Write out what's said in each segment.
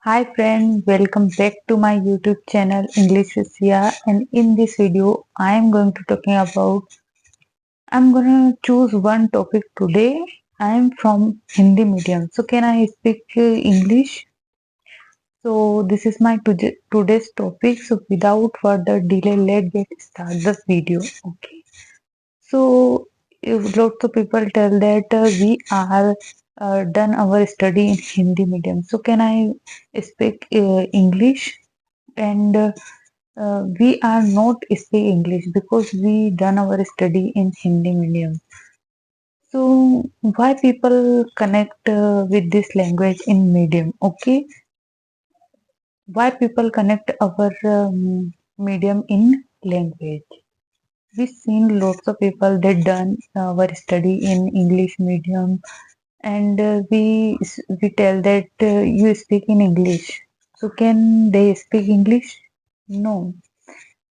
Hi friend, welcome back to my YouTube channel English with Sia, and in this video I am going to talking about I'm gonna choose one topic today. I am from Hindi medium, so can I speak English? So this is my today's topic. So without further delay, let's get start the video. Okay. So if lots of people tell that we are done our study in Hindi medium. So can I speak English? And we are not speak English because we done our study in Hindi medium. So why people connect with this language in medium? Okay, why people connect our medium in language? We've seen lots of people that done our study in English medium, and we tell that you speak in English. So can they speak English? No.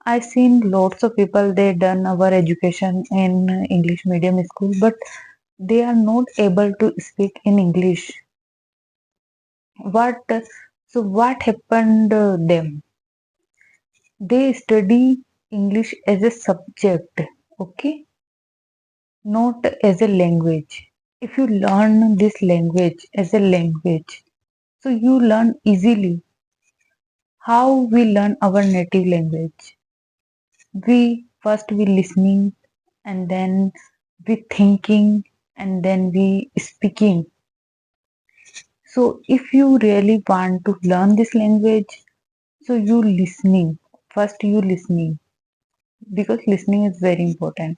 I've seen lots of people they done our education in English medium school, but they are not able to speak in English. What what happened them? They study English as a subject, okay, not as a language. If you learn this language as a language, so you learn easily. How we learn our native language? We first we listening, and then we thinking, and then we speaking. So if you really want to learn this language, so you listening. First you listening, because listening is very important.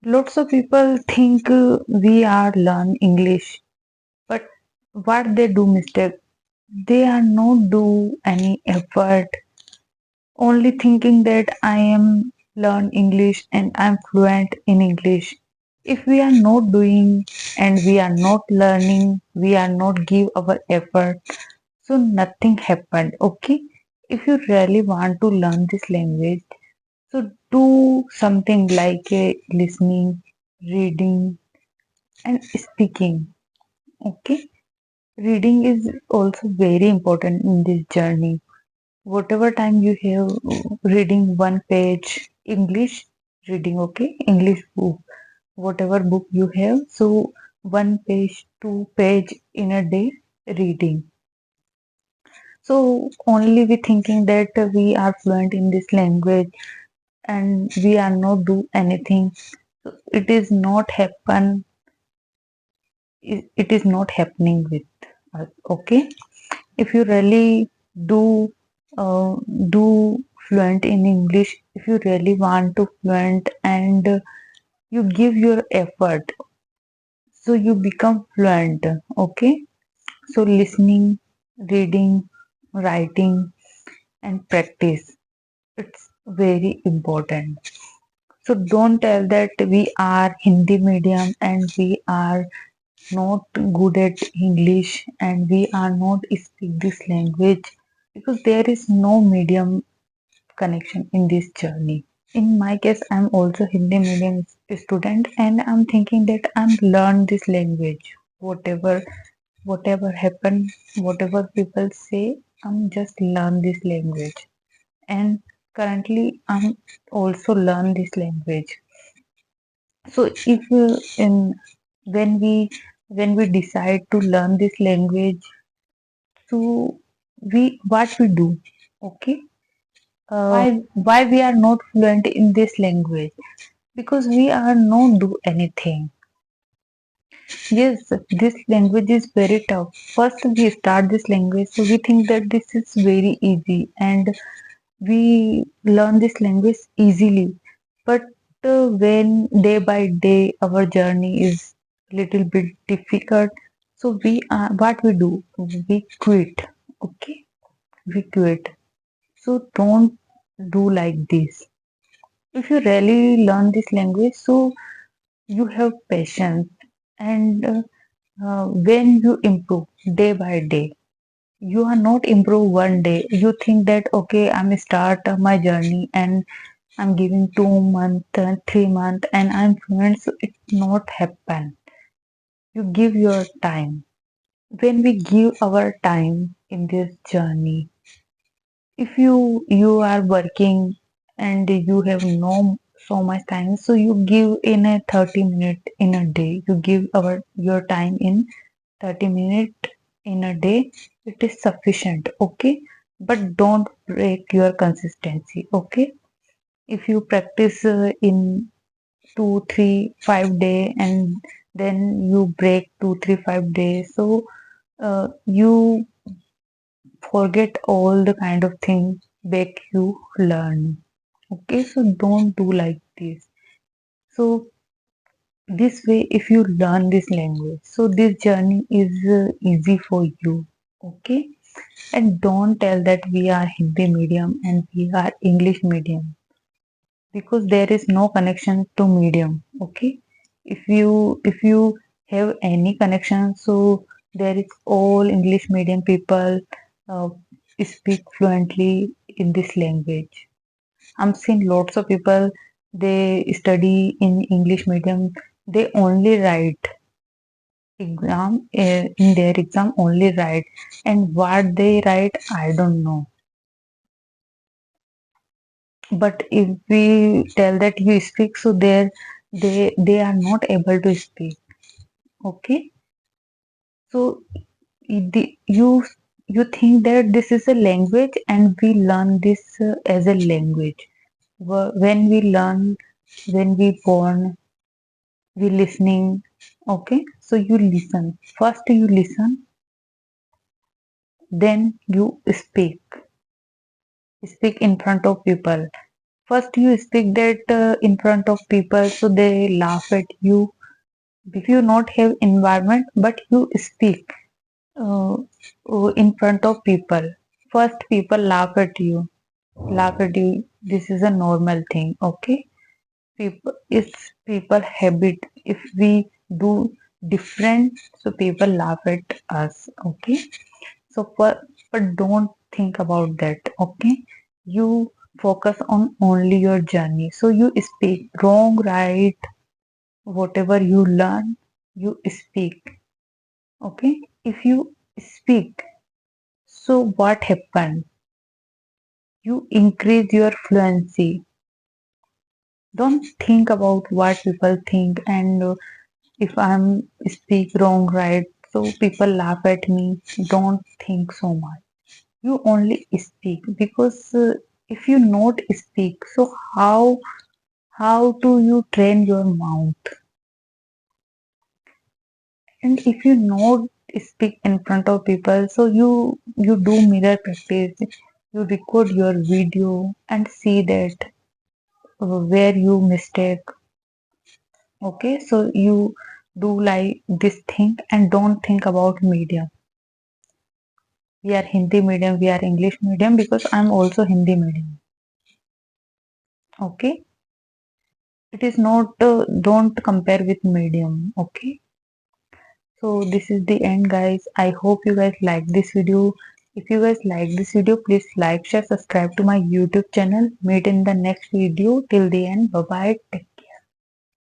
Lots of people think we are learn English, but what they do mistake, they are not do any effort, only thinking that I am learn English and I'm fluent in English. If we are not doing and we are not learning, we are not give our effort, so nothing happened. Okay, if you really want to learn this language, so do something like listening, reading, and speaking. Okay, reading is also very important in this journey. Whatever time you have reading one page English, reading, okay, English book, whatever book you have, so one page, two page in a day reading. So only we thinking that we are fluent in this language and we are not do anything. So it is not happen. It is not happening with us. Okay, if you really do uh, do fluent in English, if you really want to fluent and you give your effort, so you become fluent. Okay, so listening, reading, writing, and practice, it's very important. So don't tell that we are Hindi medium and we are not good at English and we are not speak this language, because there is no medium connection in this journey. In my case, I'm also Hindi medium student and I'm thinking that I'm learn this language. Whatever happen, whatever people say, I'm just learn this language. And currently I'm also learn this language. So if in when we decide to learn this language, so we what we do, okay, why we are not fluent in this language? Because we are not do anything. Yes, this language is very tough. First we start this language, so we think that this is very easy and we learn this language easily. But when day by day our journey is little bit difficult, so we are what we do, we quit. Okay, we quit. So don't do like this. If you really learn this language, so you have patience, and when you improve day by day, you are not improve one day. You think that okay, I'm start my journey and I'm giving 2 months, 3 months, and I'm fluent. So it not happen. You give your time. when we give our time in this journey, if you are working and you have no so much time, so you give in a 30 minute in a day, you give your time in 30 minute in a day, it is sufficient, okay? But don't break your consistency, okay? If you practice in 2 3 5 day and then you break 2 3 5 days, so you forget all the kind of things back you learn, okay? So don't do like this. So this way, if you learn this language, so this journey is easy for you, okay? And don't tell that we are Hindi medium and we are English medium, because there is no connection to medium, okay? If you have any connection, so there is all English medium people uh, speak fluently in this language. I'm seeing lots of people, they study in English medium, they only write exam, in their exam only write, and what they write I don't know. But if we tell that you speak, so they are not able to speak, okay? So you think that this is a language and we learn this as a language. When we learn, when we born, we listening, okay? So you listen first, you listen, then you speak in front of people. First you speak that in front of people, so they laugh at you. If you not have environment but you speak uh, in front of people, first people laugh at you, this is a normal thing, okay? It's people habit. If we do different, so people laugh at us, okay? So but don't think about that, okay? You focus on only your journey. So you speak wrong, right, whatever you learn, you speak, okay? If you speak, so what happened? You increase your fluency. Don't think about what people think, and if I'm speak wrong, right, so people laugh at me. Don't think so much. You only speak, because if you not speak, so how do you train your mouth? And if you not speak in front of people, so you do mirror practice, you record your video and see that where you mistake, okay? So you do like this thing and don't think about medium. We are Hindi medium, we are English medium, because I'm also Hindi medium, okay? It is not, don't compare with medium, okay? So this is the end, guys. I hope you guys like this video. If you guys like this video, please like, share, subscribe to my YouTube channel. Meet in the next video. Till the end, bye bye.